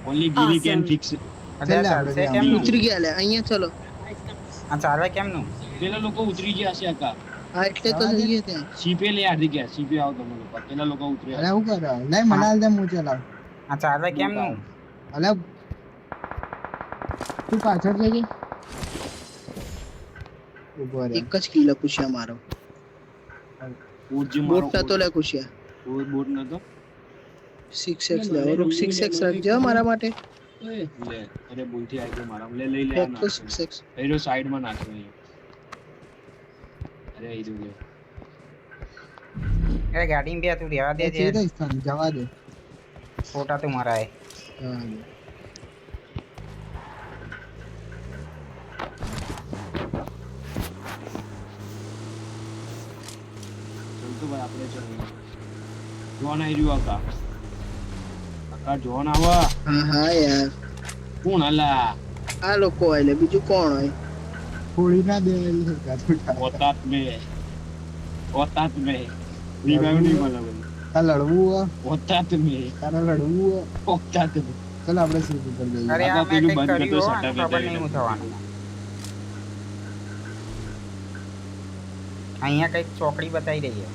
Only ગીવી can fix. ચાલે આપણે કેમનું ઉતરી ગયા લે અહીંયા ચલો. આ ચાલે કેમનું પેલા લોકો ઉતરી ગયા હશે આકા. હા એટલે તો જવા દે. જઈએ ત્યાં. સીપે લે આધી ગયા સીપે આવો તમે લોકો. પેલા લોકો ઉતર્યા અરે હશે. શું કરે લે મને હાલ દે હું ચલાવ. આ ચાલે કેમનું અલે તું પાછળ જજે. ઉભો રે. એક જ કિલો કુશિયા મારો. બોટ જે બોટ મારો નતો લે કુશિયા. બોટ નતો. 6x લે ઓર 6x રાખજો મારા માટે. લે અરે બોલથી આવી ગયો મારા. લઈ લે આ ફેંક તો નાખ. 6x. એરો સાઈડમાં નાખ્યો અહીંયા. અરે આઈ જો અરે ગાડી બે તું રહેવા દે એ છે ચીરે સ્થાન જવા દે. ફોટા તું મરાય જવા દે. ચાલતો ભાઈ આપણે ચાલો. જોન આવી રહ્યું આકા. આકા જોન આવા. હા હા યાર. કોણ હલા? આ લોકો આલે બીજું કોણ હોય? થોડી ના દેવાય કાઠું ઓતાત મે. ઓતાત મે. રીવાઈવ નહીં મળે ભાઈ. આ લડવું ઓતાત મે. તારે લડવું ઓતાત મે. ચાલ આપણે સીટ ઉપર જઈએ. અરે આમાં આ મેં પેલું કંઈક બંધ કરતો કર્યું હો, setup ખબર એટલે નહીં હું થવાનું અહીંયા કંઈક ચોકડી બતાવી રહી છે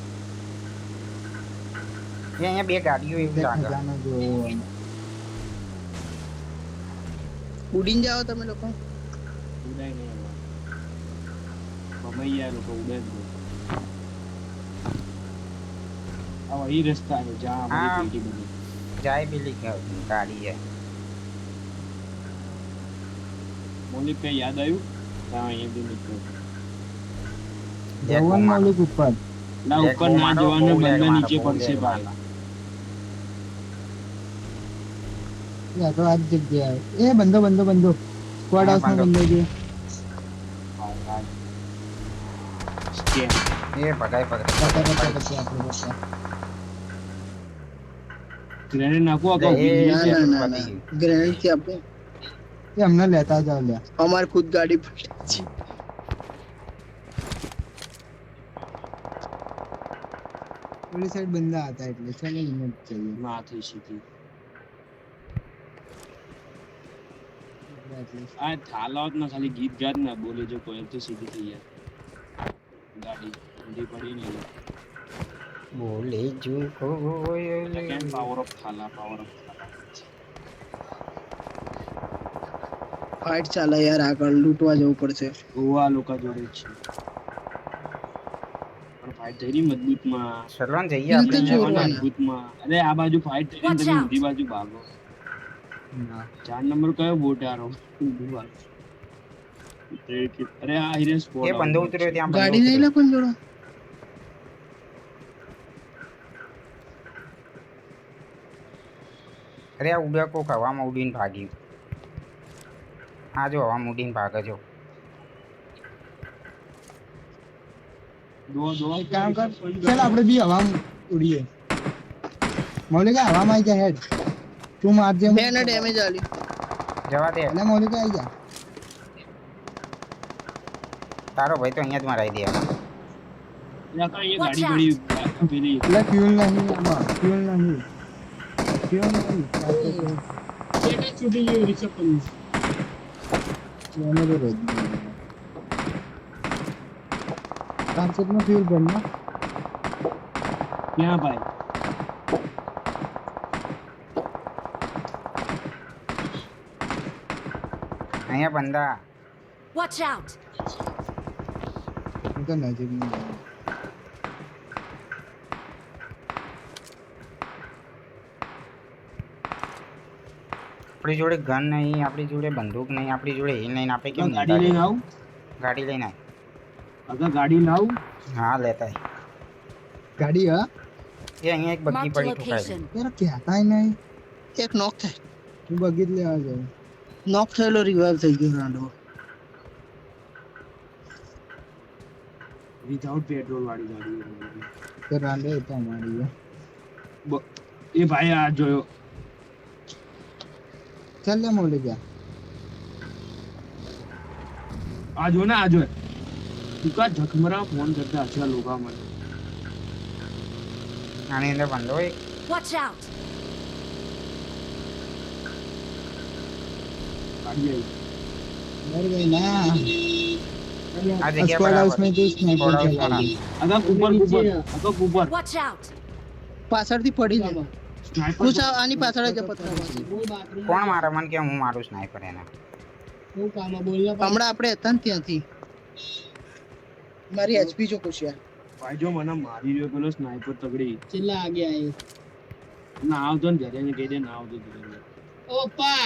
એ અહીંયા બે ગાડીઓ એવું લાગે ખજાનો જોવો. ઉડીને જાઓ તમે લોકો. ઉડાય નહીં હવે. ભમૈયા લોકો ઉડે જ નહીં. આવા ઈ રસ્તા છે જ્યાં હા. અમારી પેટી બની. જાય પેલી ગાડી છે મોલી કઈ યાદ આવ્યું? ત્યાં અહીંયાથી નીકળ્યો. જવાનું માલિક ઉપર. ના ઉપર ના જવાનું બંને નીચે પડશે ભાઈ. યા તો આ જ જગ્યાએ. એ બંધો બંધો બંધો. સ્ક્વોડ હા, હાઉસ નો બંધો. બંધો છે. સ્કેમ. એ ભગાય પતા પતા ભગાય પતા આપણે પતા. ગ્રેનેડ નાખો આખા એ ઉભી ના થઈ ના ના ના. ગ્રેનેડ થી આપણે એ અમને લેતા જાવ લે. અમાર ખુદ ગાડી પલટી છે. ઓલી સાઈડ બંધા હતા એટલે ચાલો હિંમત चाहिए. ના થઈ શકી. આ થાલાવત ના ખાલી ગીત ગાત ના બોલે જો કોઈ તો સીધી થઈ જાય. ગાડી ઊંધી પડી નહીં. બોલે જો કોઈ કેમ power of Thala power of Thala. Fight ચાલે યાર આગળ લૂંટવા જવું પડશે. ગોવા લોકો જોડે જ છે. પણ ફાઇટ થઈ રહી મજબૂતમાં. સલવાન જઈએ ઈ તો આપણે જો. અહીંયા. મજબૂતમાં. અરે આ બાજુ ફાઇટ થઈ રહી ને તમે ઊંધી બાજુ ભાગો. ના 4 નંબર કયો બોટ યારો? ઊંધી બાજુ. અરે આ હિરે સ્પોટ એ બંધો ઉતર્યો ત્યાં બંધો ગાડી નહીં લે ઉતર્યો. પણ જોડો. અરે આ ઉડે કોક હવામાં ઉડીને ભાગ્યું આ જો હવામાં ઉડીને ભાગે જો એક કામ કર. ચાલ આપણે બી હવામાં ઉડીએ. મૌલિકા હવામાં આવી જા હેડ. તું મારજે. બે ને ડેમેજ આલી. જવા દે એટલે મૌલિકા આવી જા. તારો ભાઈ તો અહીંયા જ મરાઈ દે ગાડી પડી પેલી એટલે ફ્યુલ નહીં આમાં. ફ્યુલ નહીં. ફ્યુલ નહીં. છૂટી ગયું રિક્ષા પર. એને તો રોજ. કાંચેટમાં ફ્યુલ ભર ના. ક્યાં ભાઈ? અહીંયા બંદા Watch out! હું તો નજીક નહીં જાઉં. આપણી જોડે ગન નહીં આપણી જોડે બંદૂક નહીં આપણી જોડે એ નહીં આપણે કેમ ગાડી લઈને આવું. ગાડી લઈને આય. અગર ગાડી લાવું. હા લેતા આય. ગાડી હા એ અહીંયા એક બગ્ગી Marked a પડી તું ખાઈ location. યાર કહેતાય નહીં. એક નોક થાય. હું બગીચ લેવા જાઉં. નોક થયેલો રિવાઇવ થઈ ગયો રાંડો. વિધાઉટ પેટ્રોલ વાળી ગાડી. તો રાંડે તો અમારી છે. એ ભાઈ આ જોયો. ચાલ લે મૌલિકા. આ જો ને આ જો. તું કા ઝખમરા ફોન કરતા હશે આ લોકો મને. આની અંદર બંધો એક Watch out! ગાડી આવી. मर गए ना આ જગ્યા स्क्वाड हाउस બરાબર में तो स्नाइपर Squad house चला માં दी આગળ કુબર કુબર આગળ કુબર Watch out! પાછળથી પડી જાય સ્નાઈપર પૂછા આની પાછળ જ પથરા પાસે કોણ મારે મને કે હું મારું સ્નાઈપર એને હમણાં આપણે હતા ને ત્યાંથી મારી એચપી જો પૂછ્યા ભાઈ જો મને મારી રહ્યો પેલો સ્નાઈપર તગડી છેલ્લા આગે આયે ના આવતો ને ઘરે ને કહી દે ના આવતો ઘરે. ઓ પપ્પા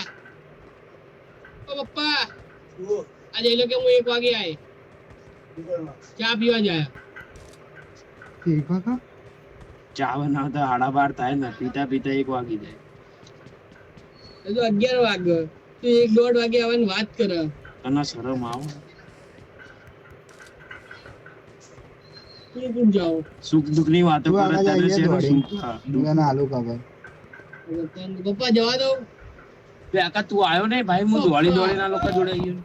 આજે એ લોકો હું 1 વાગે આયે ચા પીવા જાય ठीक है का ચા બનાવતા 12:30 થાય ને પીતા પીતા 1 વાગી જાય. તો 11 વાગે તું 1-1.5 વાગે આવવાની વાત કરે તને શરમ આવો તું જાઓ સુખ દુઃખ ની વાતો તું કરે આગળ તને જઈએ શેનું દોડી. સુખ હા, દુઃખ. मैं आलू का भाई પપ્પા જવા દો બે આકા તું આવ્યો નહીં ભાઈ હું દોડી દોડીના લોકો જોડે ગયો.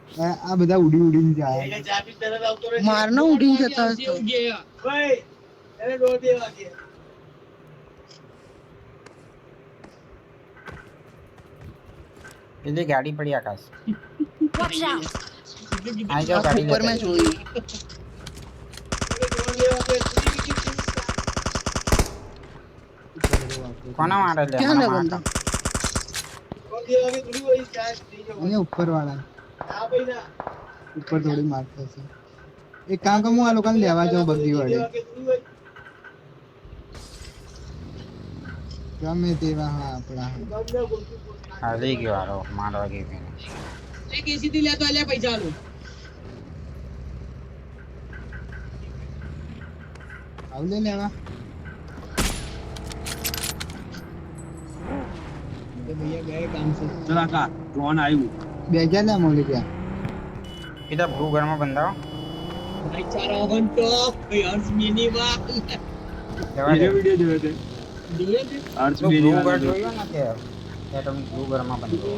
आ બધા उड़ी उड़ी जाए મારનો ઉડી જતા પેલી ગાડી પડી આકાશ Watch out! આઈ જાઓ ગાડી ઉપર મેં લેતા જોઈ કોના મારે લે ક્યાં મને લે મારતા. બંદા ये ऊपर वाला ऊपर थोड़ी मारता है एक काम करूँ आ लोग लेवा जाओ बग्गी वाले क्या मैं तेरा हाँ अपना હાલી ગયો હારો મારવા ગઈ એને. એક એસી થી લેતો આલ્યા પૈસા આલો आओ ले लेवा तो भैया गए काम से ચલ આકા ડ્રોન આવ્યું. बेजा ले मोली क्या પેલા બ્લુ ઘરમાં બંધાવો भाई चारा ऑन टॉप भाई अर्स मिनी वा જવા દે. વિડિયો જોયો તે दिए थे અર્થ તો બેરી બ્લુ વાળો ઘર જોયો. જોયું ને કે તમે બ્લુ ઘરમાં બંધાવો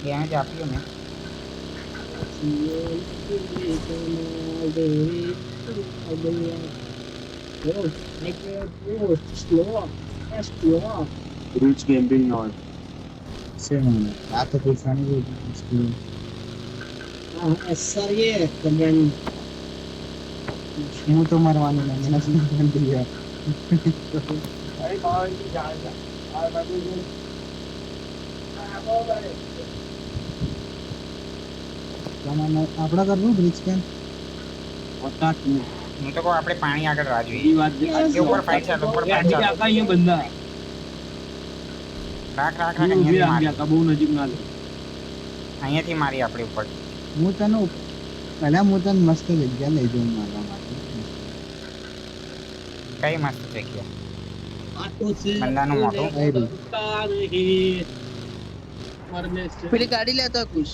ત્યાં જ આપ્યું ને રૂલ્સ કેમ્પિંગ નોટ से मैंने आ तो कुछ नहीं स्कूल सर ये कमेंट मुंह तो मरवाने में मैंने सुन दिया આપડા કરવું બ્રિજ કેમ હોતા જ નહીં. હું તો કહું આપણે પાણી આગળ રાહ જોઈએ એ વાત જે એ ઉપર ફાઈટ ચાલો ઉપર એ ફાઈટ આકા ચાલો અહીંયા બંધા રાખ રાખ રાખ તું ઊભી રાખ અહીંયાથી મારી આકા બહુ નજીક ના લે. અહીંયાથી મારી આપણે ઉપર હું તને પહેલા હું તને મસ્ત જગ્યા લઈ જાઉં મારવા માટે કઈ મસ્ત જગ્યા आटो से બંદાનું મોઢું પેલી ગાડી લેતો હોય કુछ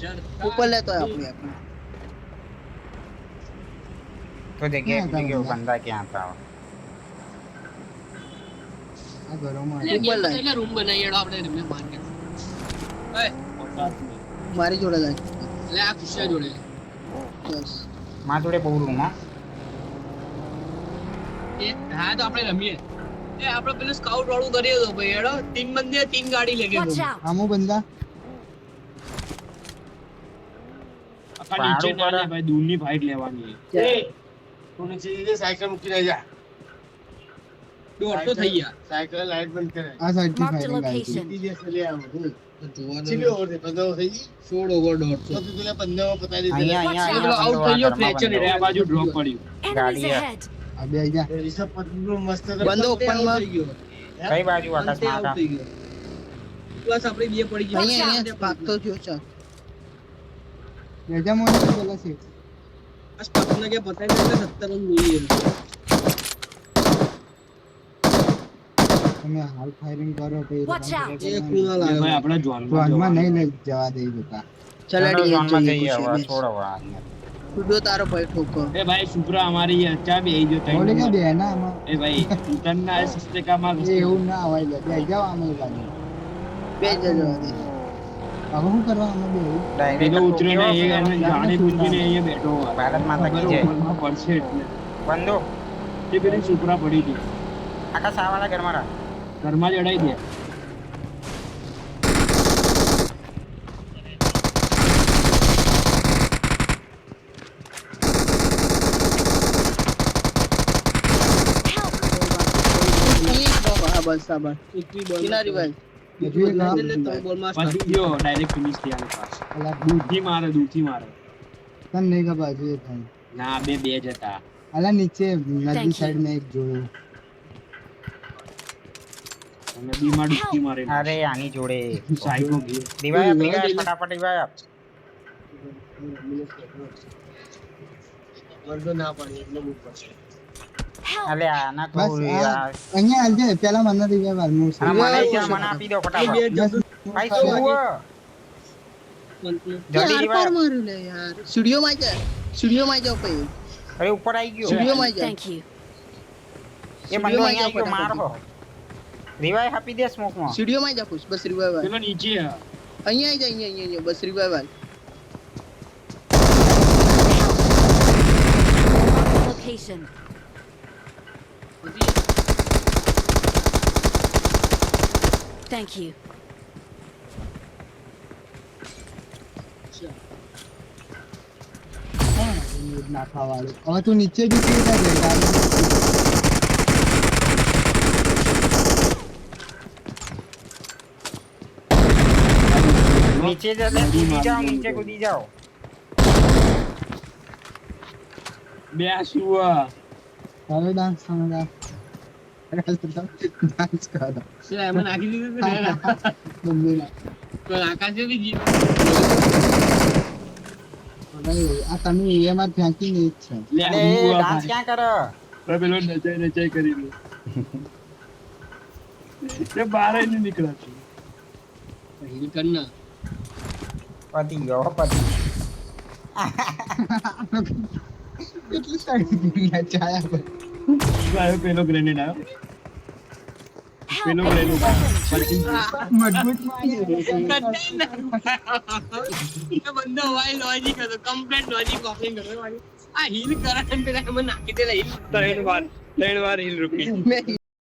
ઉપર લેતો હોય આપણે તો જગ્યાએ ભૂલી ગયો બંદા ક્યાં હતા આ ઘરોમાં ઉપર લાય રૂમ બનાવીડો આપણે રૂમે માર્કેટ હોતા જ નહીં. મારી જોડે લાય લે આ ખુશિયા જોડે બસ મારા જોડે બહુ રૂમ હા એ હા તો આપણે રમીએ એ આપણે પેલું સ્કાઉટ વાળું કરીએ તો ભાઈ હેડો 3 બંદે 3 ગાડી લેકે Watch out! આમો બંદા આકા નીચે ના લે ભાઈ દૂરની ફાઇટ લેવાની છે. દોડતો થઈ ગયા આ સાઈડ થી Marked a ફાયરિંગ આવી location. સોળ ઓવર દોડતો અહીંયા અહીંયા આઉટ થઈ ગયો ફ્લેચર એ આ બાજુ ડ્રોપ પડ્યું. Enemies Gadia. ahead! અબે આઈ જા બંદો ઓપન માં કઈ બાજુ આકાશમાં હતા બસ આપણે બે પડી ગયા અહીંયા ભાગતો જો ચાલ બેજા મોને પેલા છે બસ પતને કે પતાઈ દે 17 રન જોઈએ તમે હાલ ફાયરિંગ કરો તો એ Watch out. એ કુણાલ એ ભાઈ આવ્યો આપણે જોનમાં જોનમાં જવાનું. નહીં લઈ જવા દે જતા ચલો ઝોનમાં જઈએ હવે ચલાડી છોડો હવે અહીંયા. કુડો તારો ભાઈ ઠોકો એ ભાઈ સુપ્રા અમારી ચા બે જો બોલે કે તઈ બે ના આમાં એ ભાઈ તન્ના સસ્તે કામાં એ એવું ના હોય લે બે જાવ આમે લાગે બે જજો દે હવે શું કરવા આમાં બે એવું Direct પેલો ઉતરીને કેવો એ એને જાણી બુદ્ધિને અહીંયા બેઠો હોય. ભારત માતા કી ખબર જય ઉપરમાં પડશે એટલે બંધો એ પેલી સુપ્રા પડી હતી આકાશ આ વાળા ઘરમાં રાખ ઘરમાં જ અડાઈ દે. શાબાશ શાબાશ કિનારી ભાઈ હજુ એક આ- ત્રણ બોલમાં પછી ગયો ડાયરેક્ટ ફિનિશ થઈ આની પાસે અલા દૂરથી મારે તને નહીં ખબર હજુ એક થાય. ના બે જ હતા અલા નીચે નદી Thank you. સાઈડ મેં એક જોયું. અને બી માં ડૂબકી મારે અરે આની જોડે સાઈકો ગયો રિવાય આપી ગયા ફટાફટ રિવાય આપ વર્ગો ના પડે એટલે બહુ પડશે Help! અલે આના બસ કહું આ- યાર અહીંયા આવજે પેલા મને રીવે વાર હું હા, મને જ મને આપી દો ફટાફટ ભાઈ શું હુઆ? જલ્દી રિવાય આપ. માર્યું લે યાર સ્ટુડિયો માં જાવ પછી અરે ઉપર આવી ગયો સ્ટુડિયો માં જાવ Thank you. એ બંદો અહીંયા આવી ગયો માર હો રિવાય આપી દે સ્મોક માં સ્ટુડિયો માં જા ખુશ બસ રિવાઈવલ પેલો નીચે હે. અહીંયા આવી જા અહીંયા બસ રિવાઈવલ Location. Thank you. નાખવા વાળું. હવે તું નીચે બી કેવી રીતે જઈ? નીચે જતે કૂદી જાઓ નીચે કૂદી જાઓ બે આ શું હે? હવે ડાન્સ ડાન્સ કરો. એમાં નાખી દીધું તો ને બંનેના. કોઈ આકાશે બી જીત હવે આ તમે એમાં ફેંકીને જ છે. લે અલે હું આ ડાન્સ ભાઈ. ક્યાં કરે પેલો નચાઈ કરી દે એ બહાર ય નહીં નીકળાતું હીલ કર ના પતિ ગયો પતિ કેટલી સારી નચાયા ભાઈ. આવ્યો પેલો ગ્રેનેડ આવ્યો Help! પેલો ગ્રેનેડ પછી મજબૂત બંદો વાય લોજિક હતો કમ્પ્લીટ લોજિક કોપિંગ કર્યો આ હીલ કરાને પેલા એમાં નાખી દે હીલ ત્રણ વાર હિલ રૂપી મેં